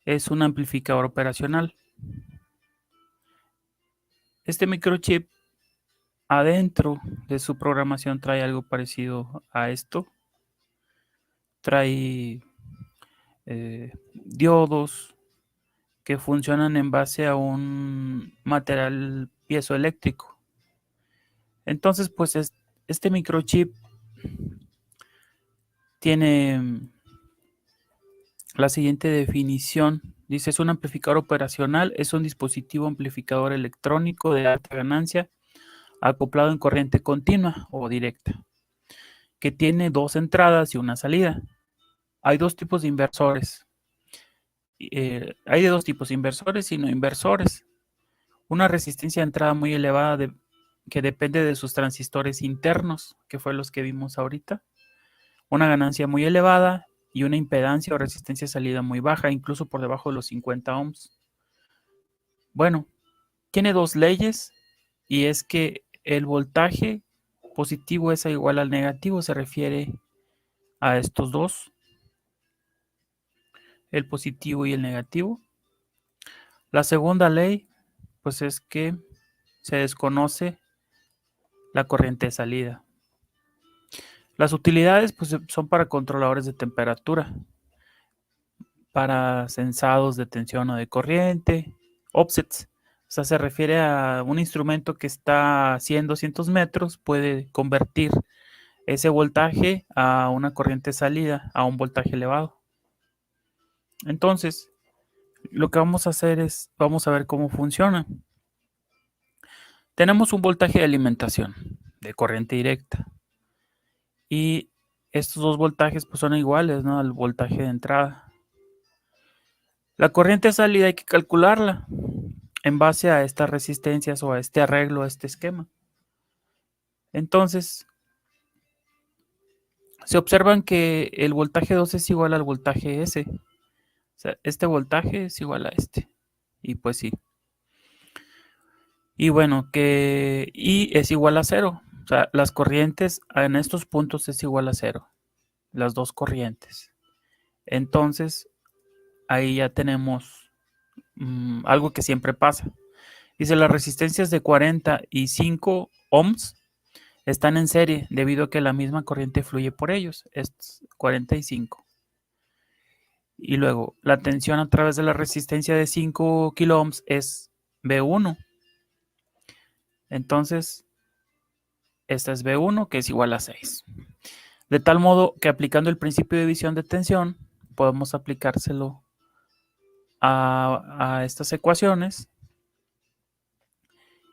es un amplificador operacional. Este microchip adentro de su programación trae algo parecido a esto. Trae diodos que funcionan en base a un material piezoeléctrico. Entonces, pues este microchip tiene la siguiente definición. Dice, es un amplificador operacional, es un dispositivo amplificador electrónico de alta ganancia acoplado en corriente continua o directa, que tiene dos entradas y una salida. Hay dos tipos de inversores. Hay de dos tipos, inversores y no inversores. Una resistencia de entrada muy elevada que depende de sus transistores internos, que fue los que vimos ahorita. Una ganancia muy elevada y una impedancia o resistencia de salida muy baja, incluso por debajo de los 50 ohms. Bueno, tiene dos leyes y es que el voltaje positivo es igual al negativo, se refiere a estos dos, el positivo y el negativo. La segunda ley, pues es que se desconoce la corriente de salida. Las utilidades pues, son para controladores de temperatura, para sensados de tensión o de corriente, offsets. O sea, se refiere a un instrumento que está a 100, 200 metros, puede convertir ese voltaje a una corriente de salida, a un voltaje elevado. Entonces, lo que vamos a hacer es, vamos a ver cómo funciona. Tenemos un voltaje de alimentación de corriente directa y estos dos voltajes pues son iguales, ¿no?, al voltaje de entrada. La corriente de salida hay que calcularla en base a estas resistencias o a este arreglo, a este esquema. Entonces, se observan que el voltaje 2 es igual al voltaje S. O sea, este voltaje es igual a este. Y pues sí. Y bueno, que I es igual a 0. O sea, las corrientes en estos puntos es igual a 0. Las dos corrientes. Entonces, ahí ya tenemos algo que siempre pasa. Dice, las resistencias de 40 y 5 ohms están en serie debido a que la misma corriente fluye por ellos. Es 45. Y luego, la tensión a través de la resistencia de 5 kilo ohms es V1. Entonces, esta es V1, que es igual a 6. De tal modo que aplicando el principio de división de tensión, podemos aplicárselo a estas ecuaciones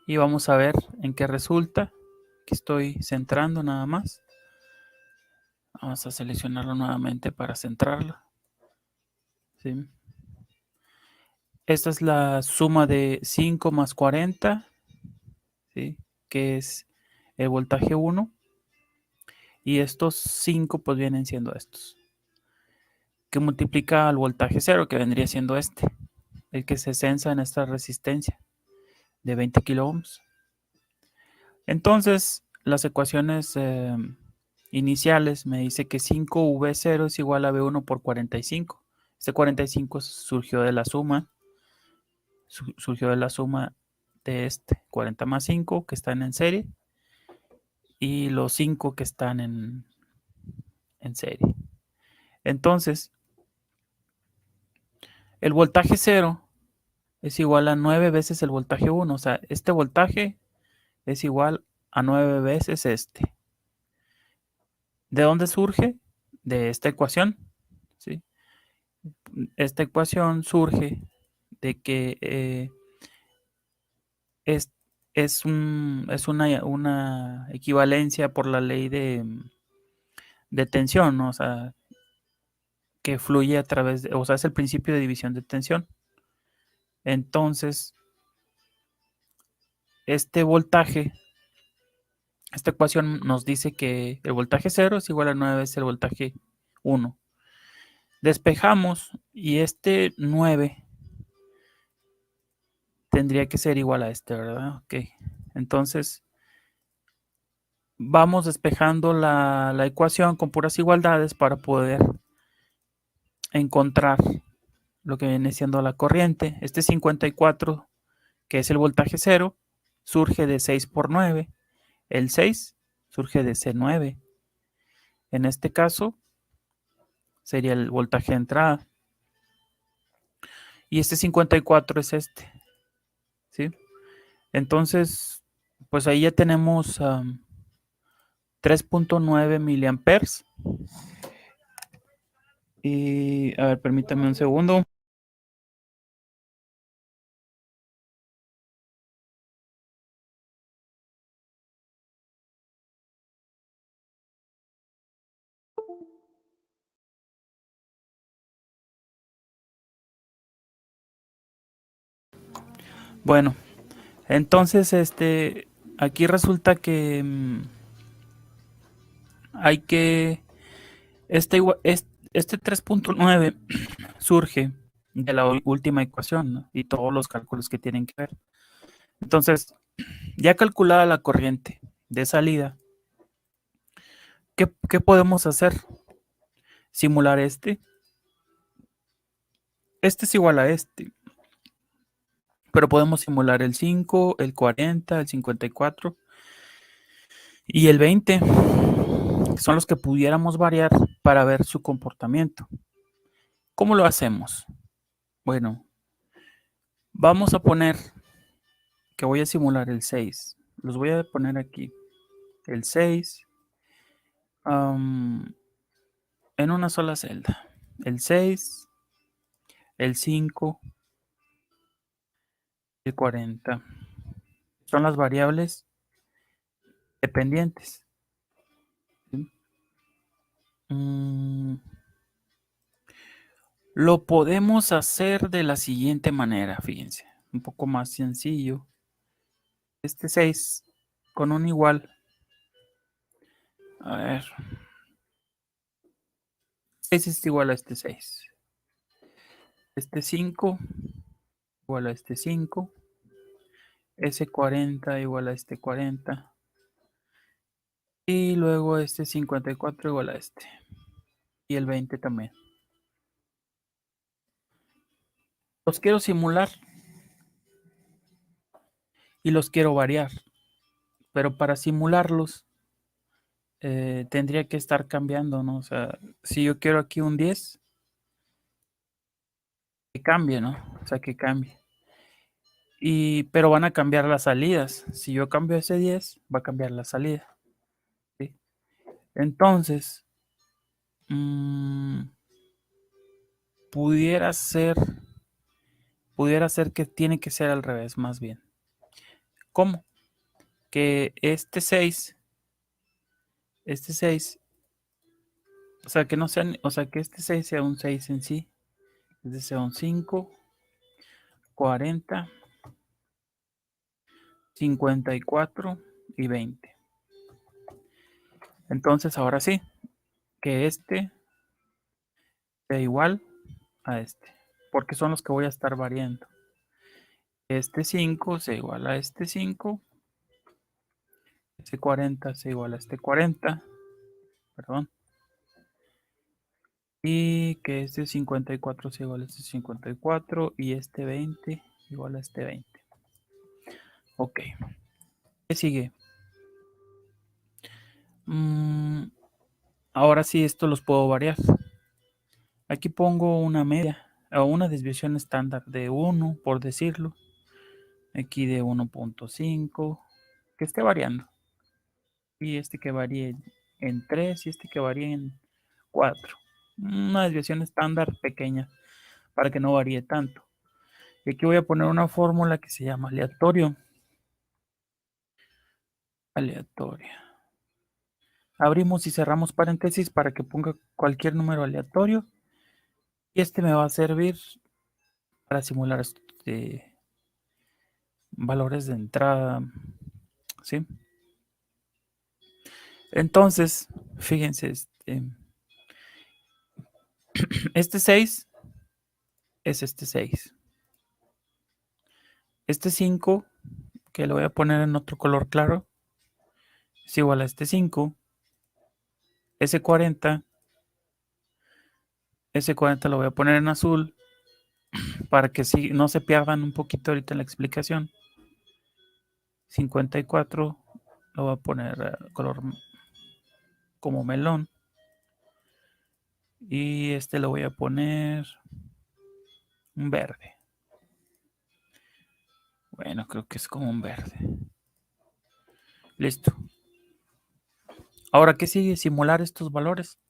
y vamos a ver en qué resulta. Aquí estoy centrando nada más. Vamos a seleccionarlo nuevamente para centrarlo. ¿Sí? Esta es la suma de 5 más 40, ¿sí?, que es el voltaje 1. Y estos 5 pues vienen siendo estos, que multiplica al voltaje 0, que vendría siendo este, el que se censa en esta resistencia de 20 kilo ohms. Entonces, las ecuaciones iniciales me dice que 5V0 es igual a V1 por 45. Este 45 surgió de la suma, de este 40 más 5 que están en serie y los 5 que están en serie. Entonces, el voltaje 0 es igual a 9 veces el voltaje 1. O sea, este voltaje es igual a 9 veces este. ¿De dónde surge? De esta ecuación. ¿Sí? Esta ecuación surge de que es una equivalencia por la ley de tensión, ¿no? O sea, que fluye a través de, o sea, es el principio de división de tensión. Entonces, este voltaje, esta ecuación nos dice que el voltaje 0 es igual a 9 veces el voltaje 1. Despejamos y este 9 tendría que ser igual a este, ¿verdad? Ok. Entonces, vamos despejando la ecuación con puras igualdades para poder encontrar lo que viene siendo la corriente. Este 54, que es el voltaje cero, surge de 6 por 9. El 6 surge de C9. En este caso, sería el voltaje de entrada. Y este 54 es este, ¿sí? Entonces, pues ahí ya tenemos 3.9 miliamperes. Y, a ver, permítame un segundo. Bueno, entonces, aquí resulta que hay que, este 3.9 surge de la última ecuación, ¿no? Y todos los cálculos que tienen que ver. Entonces, ya calculada la corriente de salida, ¿qué podemos hacer? Simular este. Este es igual a este, pero podemos simular el 5, el 40, el 54 y el 20, que son los que pudiéramos variar para ver su comportamiento. ¿Cómo lo hacemos? Bueno, vamos a poner que voy a simular el 6. Los voy a poner aquí. El 6 en una sola celda. El 6, el 5, el 40. Son las variables dependientes. ¿Sí? Lo podemos hacer de la siguiente manera, fíjense. Un poco más sencillo. Este 6 con un igual. A ver. 6 es igual a este 6. Este 5 igual a este 5. Ese 40 igual a este 40. Y luego este 54 igual a este. Y el 20 también. Los quiero simular y los quiero variar. Pero para simularlos tendría que estar cambiando, ¿no? O sea, si yo quiero aquí un 10, que cambie, ¿no? O sea, que cambie. Pero van a cambiar las salidas. Si yo cambio ese 10, va a cambiar la salida. ¿Sí? Entonces, pudiera ser que tiene que ser al revés, más bien. ¿Cómo? Que este 6, o sea, que no sean, o sea, que este 6 sea un 6 en sí. Este sea un 5, 40, 54 y 20. Entonces, ahora sí, que este sea igual a este, porque son los que voy a estar variando. Este 5 sea igual a este 5, este 40 sea igual a este 40, perdón, y que este 54 sea igual a este 54 y este 20 igual a este 20. Ok, ¿qué sigue? Ahora sí, esto los puedo variar. Aquí pongo una media o una desviación estándar de 1, por decirlo. Aquí de 1.5, que esté variando. Y este que varíe en 3 y este que varíe en 4. Una desviación estándar pequeña para que no varíe tanto. Y aquí voy a poner una fórmula que se llama aleatorio. Aleatoria. Abrimos y cerramos paréntesis para que ponga cualquier número aleatorio. Y este me va a servir para simular valores de entrada. ¿Sí? Entonces, fíjense, este 6 es este 6. Este 5, que lo voy a poner en otro color claro, es igual a este 5. Ese 40 lo voy a poner en azul para que no se pierdan un poquito ahorita en la explicación. 54 lo voy a poner color como melón. Y este lo voy a poner un verde. Bueno, creo que es como un verde. Listo. Ahora, ¿qué sigue? Simular estos valores.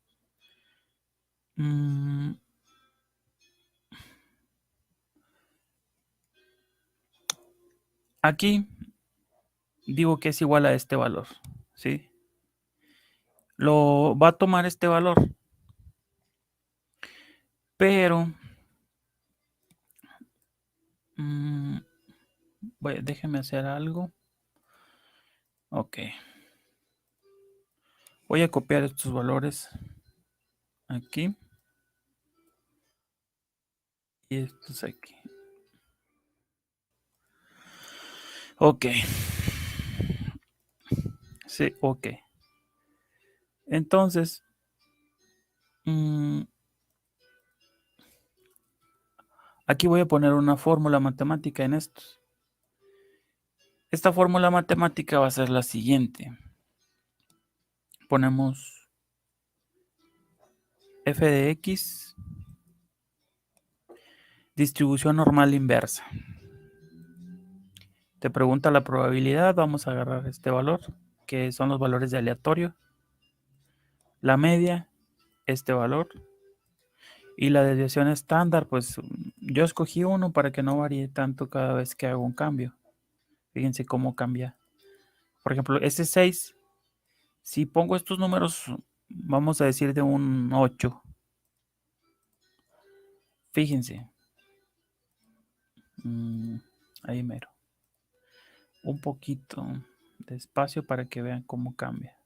Aquí digo que es igual a este valor, ¿sí? Lo va a tomar este valor, pero déjenme hacer algo. Ok. Voy a copiar estos valores aquí y estos aquí. Ok. Sí, ok. Entonces, aquí voy a poner una fórmula matemática en estos. Esta fórmula matemática va a ser la siguiente. Ponemos f de x, distribución normal inversa. Te pregunta la probabilidad, vamos a agarrar este valor, que son los valores de aleatorio. La media, este valor. Y la desviación estándar, pues yo escogí uno para que no varíe tanto cada vez que hago un cambio. Fíjense cómo cambia. Por ejemplo, este 6, si pongo estos números, vamos a decir de un 8. Fíjense. Ahí mero. Un poquito de espacio para que vean cómo cambia.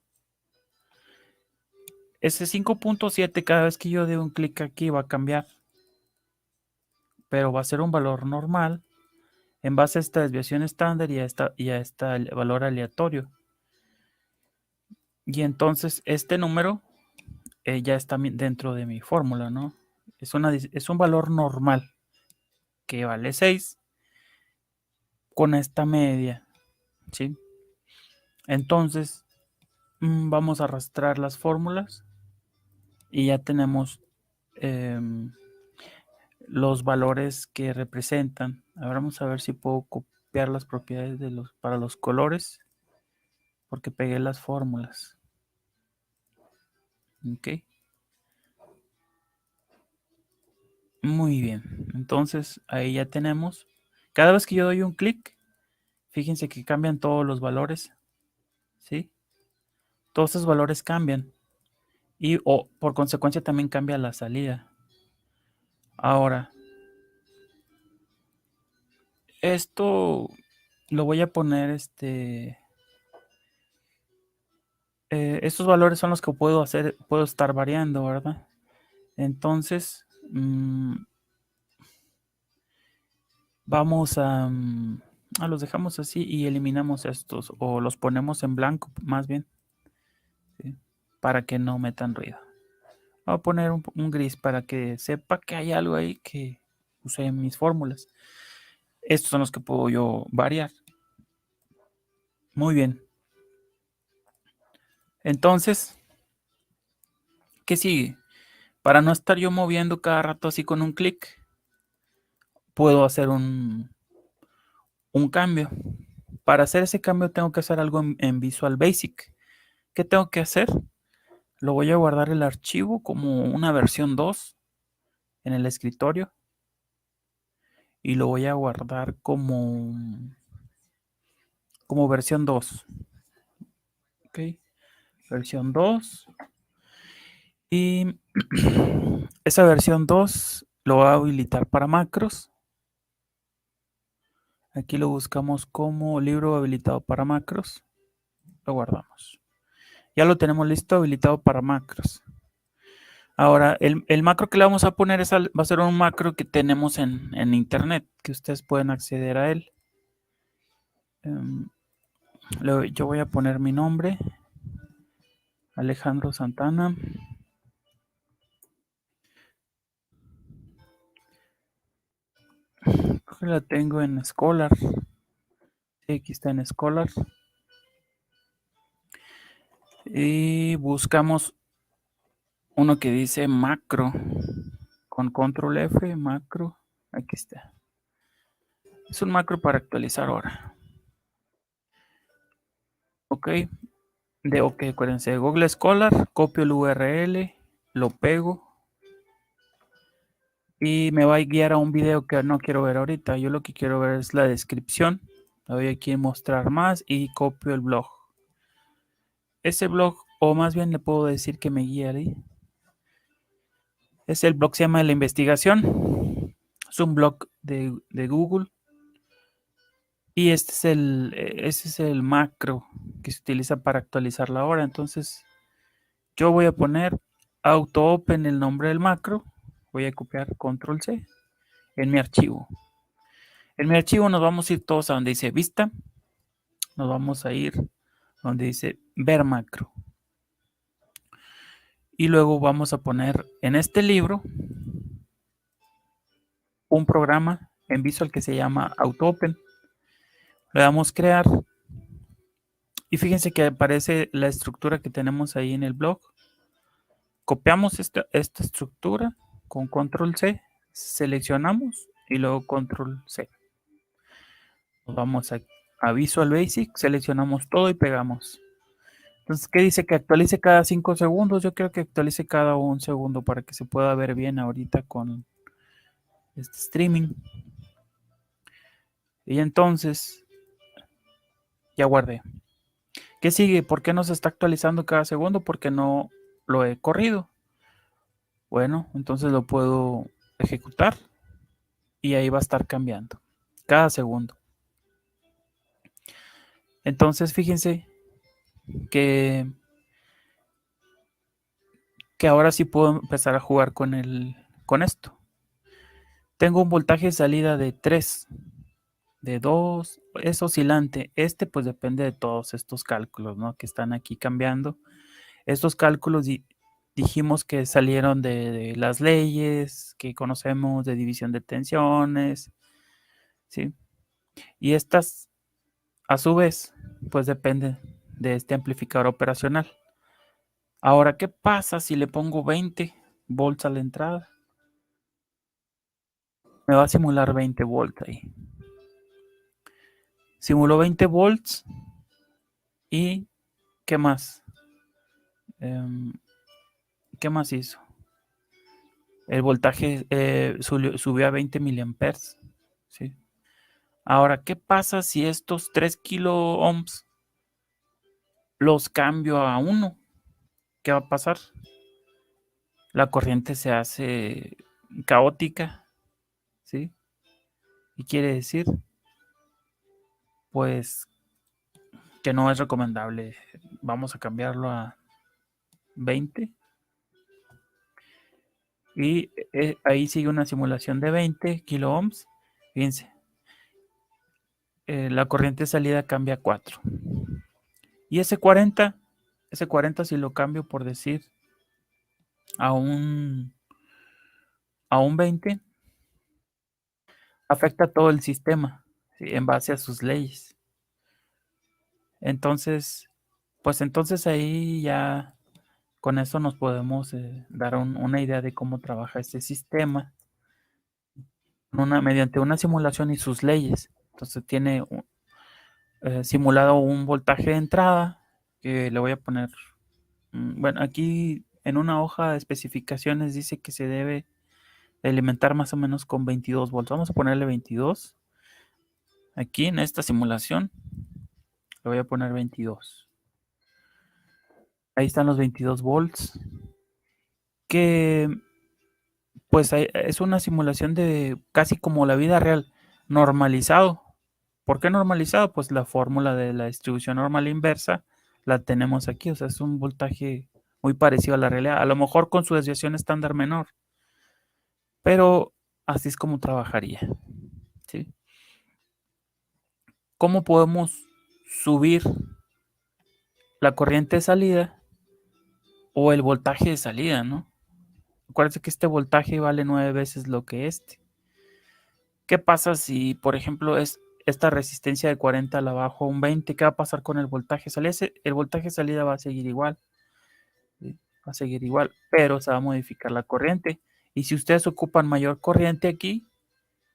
Ese 5.7 cada vez que yo dé un clic aquí va a cambiar. Pero va a ser un valor normal en base a esta desviación estándar y a este valor aleatorio. Y entonces este número ya está dentro de mi fórmula, ¿no? Es un valor normal que vale 6 con esta media, ¿sí? Entonces, vamos a arrastrar las fórmulas y ya tenemos los valores que representan. Ahora vamos a ver si puedo copiar las propiedades para los colores, porque pegué las fórmulas. Ok. Muy bien. Entonces, ahí ya tenemos. Cada vez que yo doy un clic, fíjense que cambian todos los valores. ¿Sí? Todos esos valores cambian. Y por consecuencia también cambia la salida. Ahora, esto lo voy a poner estos valores son los que puedo estar variando, ¿verdad? Entonces, vamos los dejamos así y eliminamos estos, o los ponemos en blanco, más bien, ¿sí? Para que no metan ruido. Voy a poner un gris para que sepa que hay algo ahí que usé en mis fórmulas. Estos son los que puedo yo variar. Muy bien. Entonces, ¿qué sigue? Para no estar yo moviendo cada rato así con un clic, puedo hacer un cambio. Para hacer ese cambio tengo que hacer algo en Visual Basic. ¿Qué tengo que hacer? Lo voy a guardar el archivo como una versión 2 en el escritorio. Y lo voy a guardar como versión 2. Ok. Versión 2. Y esa versión 2 lo voy a habilitar para macros. Aquí lo buscamos como libro habilitado para macros. Lo guardamos. Ya lo tenemos listo, habilitado para macros. Ahora, el macro que le vamos a poner va a ser un macro que tenemos en internet, que ustedes pueden acceder a él. Yo voy a poner mi nombre, Alejandro Santana. Creo que la tengo en Scholar. Sí, aquí está en Scholar. Y buscamos uno que dice macro. Con control F, macro. Aquí está. Es un macro para actualizar ahora. Ok. Ok, acuérdense de Google Scholar. Copio el URL. Lo pego. Y me va a guiar a un video que no quiero ver ahorita. Yo lo que quiero ver es la descripción. Le doy aquí en mostrar más y copio el blog. Ese blog, o más bien le puedo decir que me guíe ahí. Es el blog, se llama La Investigación. Es un blog de Google. Y este es el macro que se utiliza para actualizar la hora. Entonces, yo voy a poner auto open el nombre del macro. Voy a copiar control C en mi archivo. En mi archivo nos vamos a ir todos a donde dice vista. Nos vamos a ir donde dice ver macro. Y luego vamos a poner en este libro un programa en Visual que se llama AutoOpen. Le damos crear y fíjense que aparece la estructura que tenemos ahí en el blog. Copiamos esta estructura con control C, seleccionamos y luego control C. Nos vamos a Visual Basic, seleccionamos todo y pegamos. Entonces, ¿qué dice? Que actualice cada 5 segundos. Yo creo que actualice cada 1 segundo para que se pueda ver bien ahorita con este streaming. Y entonces, ya guardé. ¿Qué sigue? ¿Por qué no se está actualizando cada segundo? Porque no lo he corrido. Bueno, entonces lo puedo ejecutar y ahí va a estar cambiando cada segundo. Entonces, fíjense que ahora sí puedo empezar a jugar con esto. Tengo un voltaje de salida de 3, de 2, es oscilante. Este pues depende de todos estos cálculos, ¿no? Que están aquí cambiando. Estos cálculos dijimos que salieron de las leyes que conocemos de división de tensiones, ¿sí? Y estas, a su vez, pues dependen de este amplificador operacional. Ahora, ¿qué pasa si le pongo 20 volts a la entrada? Me va a simular 20 volts ahí. Simuló 20 volts y ¿qué más? ¿Qué más hizo? El voltaje subió a 20 miliamperes. ¿Sí? Ahora, ¿qué pasa si estos 3 kilo ohms los cambio a 1? ¿Qué va a pasar? La corriente se hace caótica, ¿sí? Y quiere decir, pues, que no es recomendable. Vamos a cambiarlo a 20. Y ahí sigue una simulación de 20 kilo ohms. Fíjense, la corriente de salida cambia a 4. Y ese 40 si lo cambio por decir a un 20, afecta a todo el sistema, ¿sí? En base a sus leyes. Entonces, pues entonces ahí ya con eso nos podemos dar una idea de cómo trabaja este sistema mediante una simulación y sus leyes. Entonces tiene simulado un voltaje de entrada que le voy a poner, bueno, aquí en una hoja de especificaciones dice que se debe alimentar más o menos con 22 volts. Vamos a ponerle 22. Aquí en esta simulación le voy a poner 22. Ahí están los 22 volts. Que pues es una simulación de casi como la vida real, normalizado. ¿Por qué normalizado? Pues la fórmula de la distribución normal inversa la tenemos aquí. O sea, es un voltaje muy parecido a la realidad. A lo mejor con su desviación estándar menor. Pero así es como trabajaría. ¿Sí? ¿Cómo podemos subir la corriente de salida o el voltaje de salida, ¿no? Acuérdense que este voltaje vale 9 veces lo que este. ¿Qué pasa si, por ejemplo, es esta resistencia de 40 la bajo a un 20? ¿Qué va a pasar con el voltaje salida? El voltaje salida va a seguir igual, ¿sí? Va a seguir igual, pero se va a modificar la corriente. Y si ustedes ocupan mayor corriente aquí,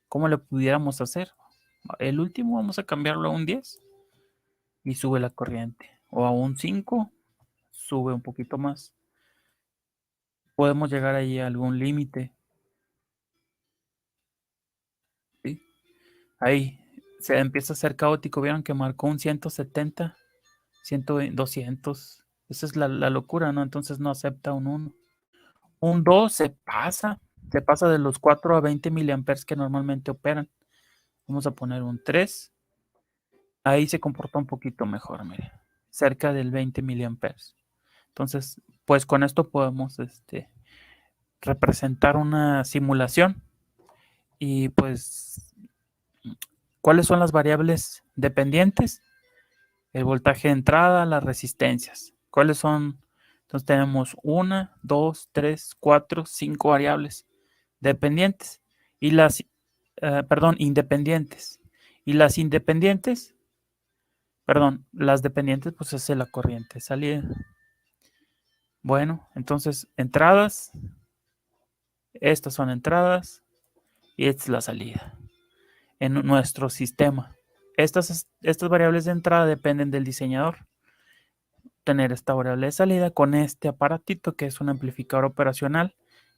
¿cómo le pudiéramos hacer? El último vamos a cambiarlo a un 10 y sube la corriente. O a un 5, sube un poquito más. Podemos llegar ahí a algún límite, ¿sí? Ahí se empieza a ser caótico. Vieron que marcó un 170, 120, 200. Esa es la locura, ¿no? Entonces no acepta un 1. Un 2 se pasa de los 4 a 20 miliamperes que normalmente operan. Vamos a poner un 3. Ahí se comporta un poquito mejor, mire, cerca del 20 miliamperes. Entonces, pues con esto podemos representar una simulación y pues, ¿cuáles son las variables dependientes? El voltaje de entrada, las resistencias. ¿Cuáles son? Entonces tenemos 1, 2, 3, 4, 5 variables dependientes y independientes. Y las dependientes pues es la corriente salida. Bueno, entonces entradas, estas son entradas y esta es la salida en nuestro sistema. Estas variables de entrada dependen del diseñador. Tener esta variable de salida con este aparatito que es un amplificador operacional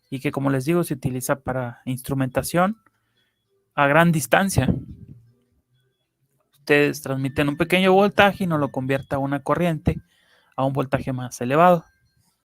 y que, como les digo, se utiliza para instrumentación a gran distancia. Ustedes transmiten un pequeño voltaje y no lo convierte a una corriente, a un voltaje más elevado.